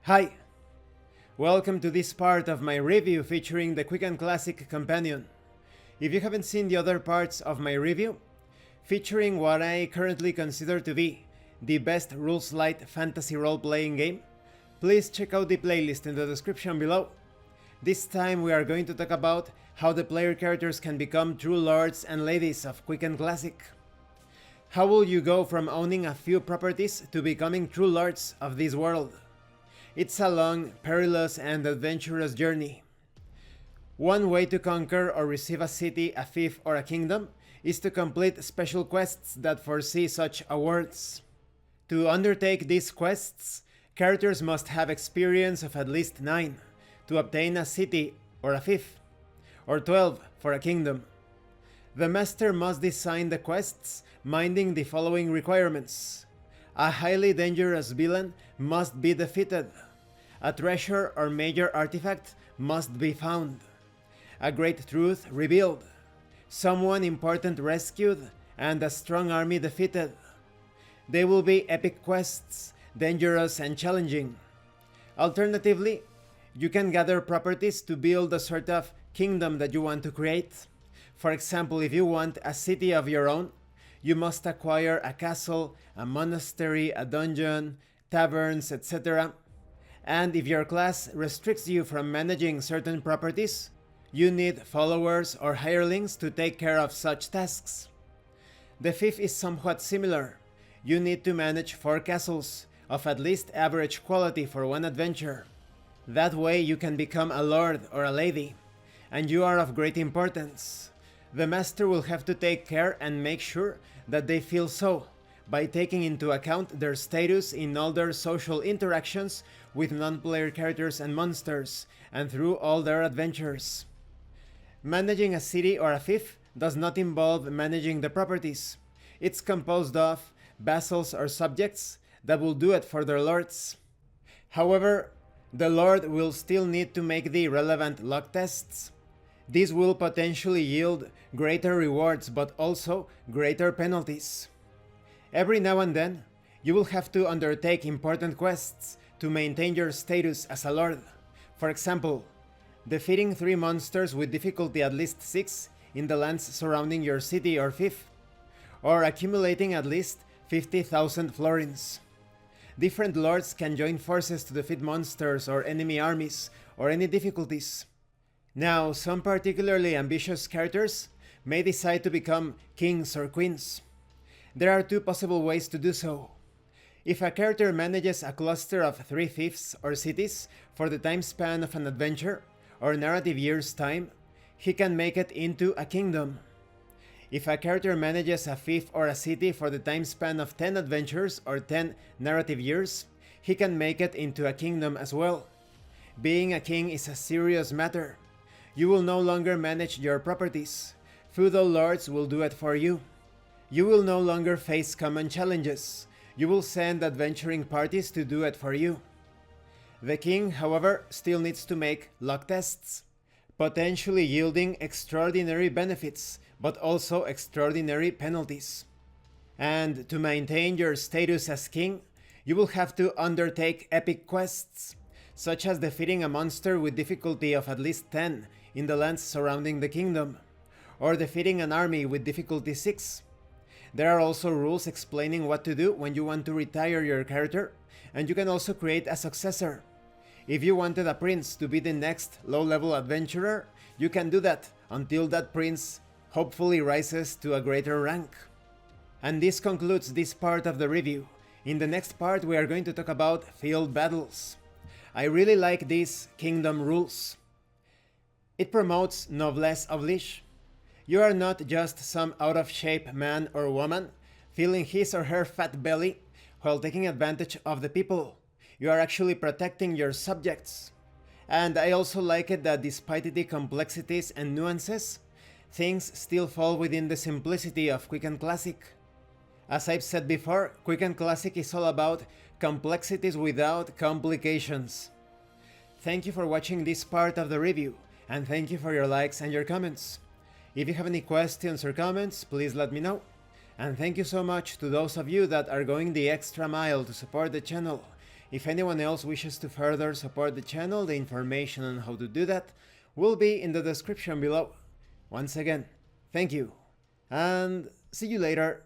Hi! Welcome to this part of my review featuring the Quick and Classic Companion. If you haven't seen the other parts of my review, featuring what I currently consider to be the best rules-light fantasy role-playing game, please check out the playlist in the description below. This time we are going to talk about how the player characters can become true lords and ladies of Quick and Classic. How will you go from owning a few properties to becoming true lords of this world? It's a long, perilous, and adventurous journey. One way to conquer or receive a city, a fief, or a kingdom is to complete special quests that foresee such awards. To undertake these quests, characters must have experience of at least 9 to obtain a city or a fief, or 12 for a kingdom. The master must design the quests minding the following requirements. A highly dangerous villain must be defeated. A treasure or major artifact must be found. A great truth revealed. Someone important rescued, and a strong army defeated. They will be epic quests, dangerous and challenging. Alternatively, you can gather properties to build a sort of kingdom that you want to create. For example, if you want a city of your own, you must acquire a castle, a monastery, a dungeon, taverns, etc. And if your class restricts you from managing certain properties, you need followers or hirelings to take care of such tasks. The fief is somewhat similar. You need to manage 4 castles of at least average quality for one adventure. That way you can become a lord or a lady, and you are of great importance. The master will have to take care and make sure that they feel so, by taking into account their status in all their social interactions with non-player characters and monsters, and through all their adventures. Managing a city or a fief does not involve managing the properties. It's composed of vassals or subjects that will do it for their lords. However, the lord will still need to make the relevant luck tests. These will potentially yield greater rewards but also greater penalties. Every now and then, you will have to undertake important quests to maintain your status as a lord. For example, defeating 3 monsters with difficulty at least 6 in the lands surrounding your city or fief, or accumulating at least 50,000 florins. Different lords can join forces to defeat monsters or enemy armies or any difficulties. Now, some particularly ambitious characters may decide to become kings or queens. There are 2 possible ways to do so. If a character manages a cluster of 3 fiefs or cities for the time span of an adventure or narrative year's time, he can make it into a kingdom. If a character manages a fief or a city for the time span of 10 adventures or 10 narrative years, he can make it into a kingdom as well. Being a king is a serious matter. You will no longer manage your properties. Feudal lords will do it for you. You will no longer face common challenges. You will send adventuring parties to do it for you. The king, however, still needs to make luck tests, potentially yielding extraordinary benefits, but also extraordinary penalties. And to maintain your status as king, you will have to undertake epic quests, such as defeating a monster with difficulty of at least 10 in the lands surrounding the kingdom, or defeating an army with difficulty 6. There are also rules explaining what to do when you want to retire your character, and you can also create a successor. If you wanted a prince to be the next low-level adventurer, you can do that until that prince hopefully rises to a greater rank. And this concludes this part of the review. In the next part we are going to talk about field battles. I really like these kingdom rules. It promotes noblesse oblige. You are not just some out-of-shape man or woman filling his or her fat belly while taking advantage of the people. You are actually protecting your subjects. And I also like it that despite the complexities and nuances, things still fall within the simplicity of Quick and Classic. As I've said before, Quick and Classic is all about complexities without complications. Thank you for watching this part of the review, and thank you for your likes and your comments. If you have any questions or comments, please let me know. And thank you so much to those of you that are going the extra mile to support the channel. If anyone else wishes to further support the channel, the information on how to do that will be in the description below. Once again, thank you, and see you later.